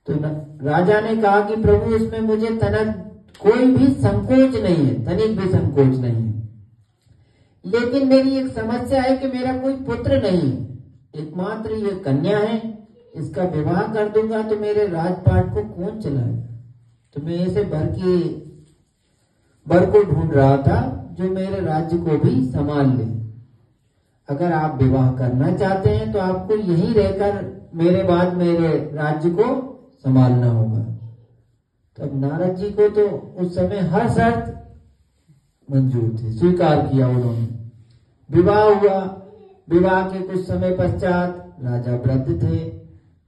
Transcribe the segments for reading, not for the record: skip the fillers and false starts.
तो राजा ने कहा कि प्रभु इसमें मुझे कोई भी संकोच नहीं है, तनिक भी संकोच नहीं है, लेकिन मेरी एक समस्या है कि मेरा कोई पुत्र नहीं है, एकमात्र ये कन्या है, इसका विवाह कर दूंगा तो मेरे राजपाट को कौन चलाएगा। तो मैं ऐसे वर को ढूंढ रहा था जो मेरे राज्य को भी संभाल ले। अगर आप विवाह करना चाहते हैं तो आपको यहीं रहकर मेरे बाद मेरे राज्य को संभालना होगा। तब नारद जी को तो उस समय हर शर्त मंजूर थी, स्वीकार किया उन्होंने। विवाह हुआ। विवाह के कुछ समय पश्चात राजा वृद्ध थे,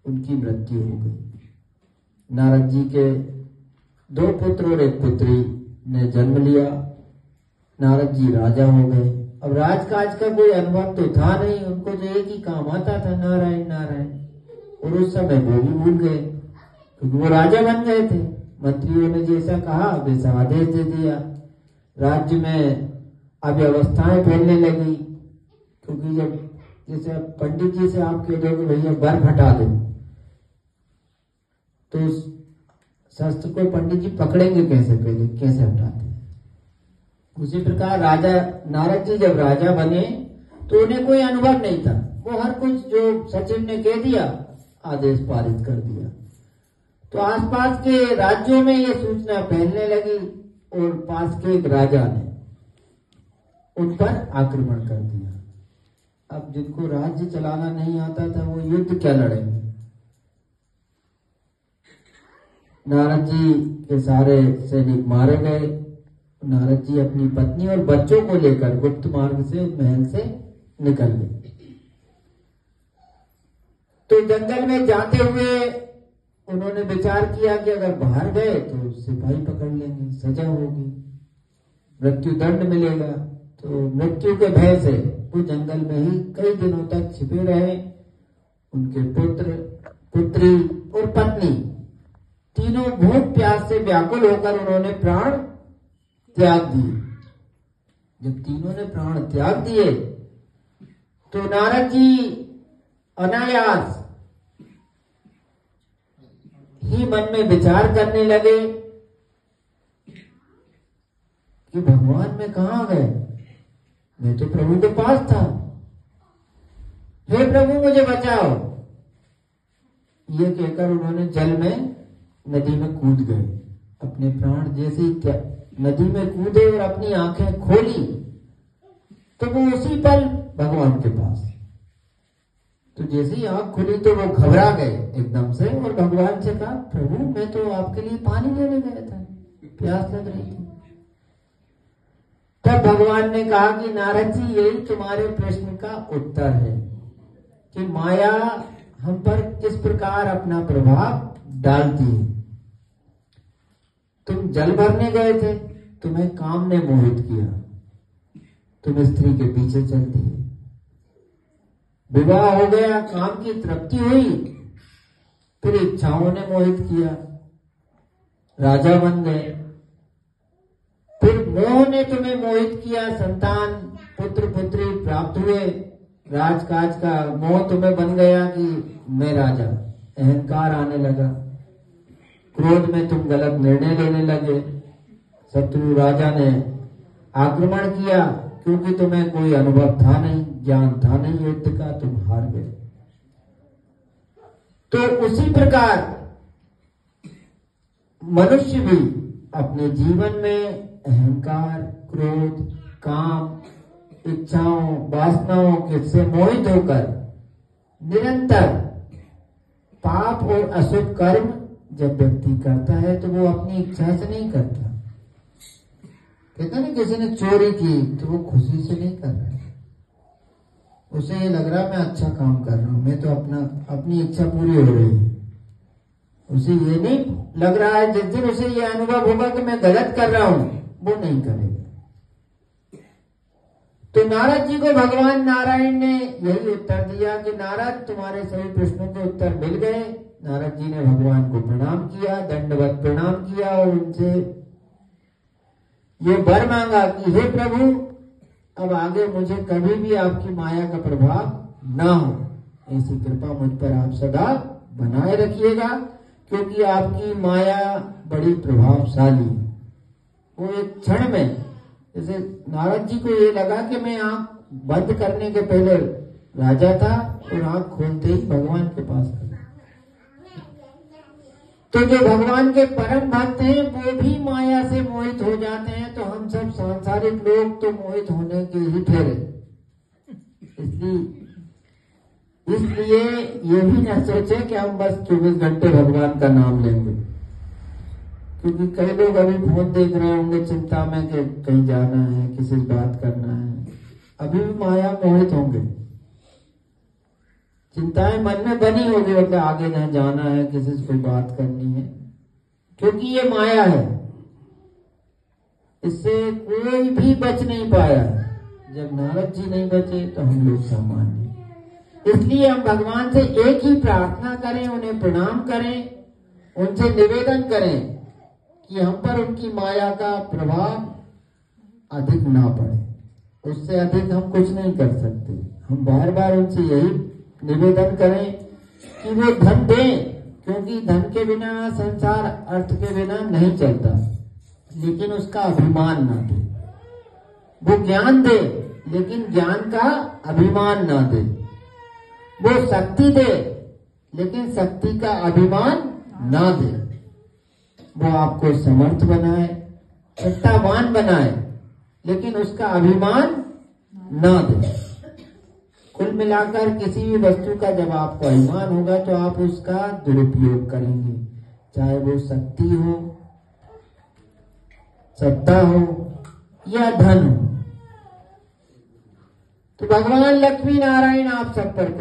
उनकी मृत्यु हो गई। नारद जी के 2 पुत्र और 1 पुत्री ने जन्म लिया। नारद जी राजा हो गए। अब राजकाज का कोई अनुभव तो था नहीं, उनको तो एक ही काम आता था, नारायण नारायण। और उस समय वो भी भूल गए क्योंकि वो राजा बन गए थे। मंत्रियों ने जैसा कहा वैसा आदेश दे दिया। राज्य में अव्यवस्थाएं फैलने लगी, क्योंकि जब जैसे पंडित जी से आप कह दो कि भैया बर्फ हटा दो, तो शस्त्र को पंडित जी पकड़ेंगे कैसे, पहले कैसे हटाते। उसी प्रकार राजा नारद जी जब राजा बने तो उन्हें कोई अनुभव नहीं था। वो हर कुछ जो सचिव ने कह दिया आदेश पारित कर दिया। तो आसपास के राज्यों में ये सूचना फैलने लगी और पास के एक राजा ने उन पर आक्रमण कर दिया। अब जिनको राज्य चलाना नहीं आता था वो युद्ध क्या लड़ेंगे। नारद जी के सारे सैनिक मारे गए। नारद जी अपनी पत्नी और बच्चों को लेकर गुप्त मार्ग से महल से निकल गए। तो जंगल में जाते हुए उन्होंने विचार किया कि अगर बाहर गए तो सिपाही पकड़ लेंगे, सजा होगी, मृत्यु दंड मिलेगा। तो मृत्यु के भय से वो जंगल में ही कई दिनों तक छिपे रहे। उनके पुत्र, पुत्री और पत्नी तीनों भूख प्यास से व्याकुल होकर उन्होंने प्राण त्याग दिए। जब तीनों ने प्राण त्याग दिए तो नारद जी अनायास ही मन में विचार करने लगे कि भगवान में कहां गए, मैं तो प्रभु के पास था, हे प्रभु मुझे बचाओ। ये कहकर उन्होंने जल में नदी में कूद गए। अपने प्राण जैसे ही नदी में कूदे और अपनी आंखें खोली तो वो उसी पल भगवान के पास। तो जैसे ही आंख खुली तो वो घबरा गए एकदम से और भगवान से कहा, प्रभु मैं तो आपके लिए पानी लेने गया था, प्यास लग रही थी। तब भगवान ने कहा कि नारद जी यही तुम्हारे प्रश्न का उत्तर है कि माया हम पर किस प्रकार अपना प्रभाव डालती है। तुम जल भरने गए थे, तुम्हें काम ने मोहित किया, तुम स्त्री के पीछे चल दिए। विवाह हो गया, काम की तृप्ति हुई, फिर इच्छाओं ने मोहित किया, राजा बन गए। फिर मोह ने तुम्हें मोहित किया, संतान पुत्र पुत्री प्राप्त हुए, राजकाज का मोह तुम्हें बन गया कि मैं राजा, अहंकार आने लगा, क्रोध में तुम गलत निर्णय लेने लगे, शत्रु राजा ने आक्रमण किया क्योंकि तुम्हें कोई अनुभव था नहीं, ज्ञान था नहीं युद्ध का, तुम हार गए। तो उसी प्रकार मनुष्य भी अपने जीवन में अहंकार, क्रोध, काम, इच्छाओं, वासनाओं के से मोहित होकर निरंतर पाप और अशुभ कर्म जब व्यक्ति करता है तो वो अपनी इच्छा से नहीं करता। कहते ना किसी ने चोरी की तो वो खुशी से नहीं कर रहा, उसे ये लग रहा मैं अच्छा काम कर रहा हूं, मैं तो अपनी इच्छा पूरी हो रही है। उसे ये नहीं लग रहा है, जिस दिन उसे ये अनुभव होगा कि मैं गलत कर रहा हूं वो नहीं करेगा। तो नारद जी को भगवान नारायण ने यही उत्तर दिया कि नारद तुम्हारे सभी प्रश्नों के उत्तर मिल गए। नारद जी ने भगवान को प्रणाम किया, दंडवत प्रणाम किया और उनसे ये वर मांगा कि हे प्रभु अब आगे मुझे कभी भी आपकी माया का प्रभाव ना हो, ऐसी कृपा मुझ पर आप सदा बनाए रखिएगा, क्योंकि आपकी माया बड़ी प्रभावशाली है। वो एक क्षण में, जैसे नारद जी को ये लगा कि मैं आंख बंद करने के पहले राजा था और आंख खोलते ही भगवान के पास था। तो जो भगवान के परम भक्त हैं वो भी माया से मोहित हो जाते हैं, तो हम सब सांसारिक लोग तो मोहित होने के ही ठहरे। इसलिए ये भी ना सोचे कि हम बस 24 घंटे भगवान का नाम लेंगे, क्योंकि कई लोग अभी फोन देख रहे होंगे चिंता में कि कहीं जाना है, किसी से बात करना है, अभी भी माया मोहित होंगे। चिंताएं मन में बनी होगी कि आगे ना जाना है, किसी से कोई बात करनी है, क्योंकि ये माया है, इससे कोई भी बच नहीं पाया। जब नारद जी नहीं बचे तो हम लोग सामान्य। इसलिए हम भगवान से एक ही प्रार्थना करें, उन्हें प्रणाम करें, उनसे निवेदन करें कि हम पर उनकी माया का प्रभाव अधिक ना पड़े। उससे अधिक हम कुछ नहीं कर सकते। हम बार बार उनसे यही निवेदन करें कि वो धन दें, क्योंकि धन के बिना संसार अर्थ के बिना नहीं चलता, लेकिन उसका अभिमान ना दे। वो ज्ञान दे, लेकिन ज्ञान का अभिमान ना दे। वो शक्ति दे, लेकिन शक्ति का अभिमान ना दे। वो आपको समर्थ बनाए, सत्तावान बनाए, लेकिन उसका अभिमान ना दे। कुल मिलाकर किसी भी वस्तु का जब आपको अभिमान होगा तो आप उसका दुरुपयोग करेंगे, चाहे वो शक्ति हो, सत्ता हो या धन हो। तो भगवान लक्ष्मी नारायण आप सब पर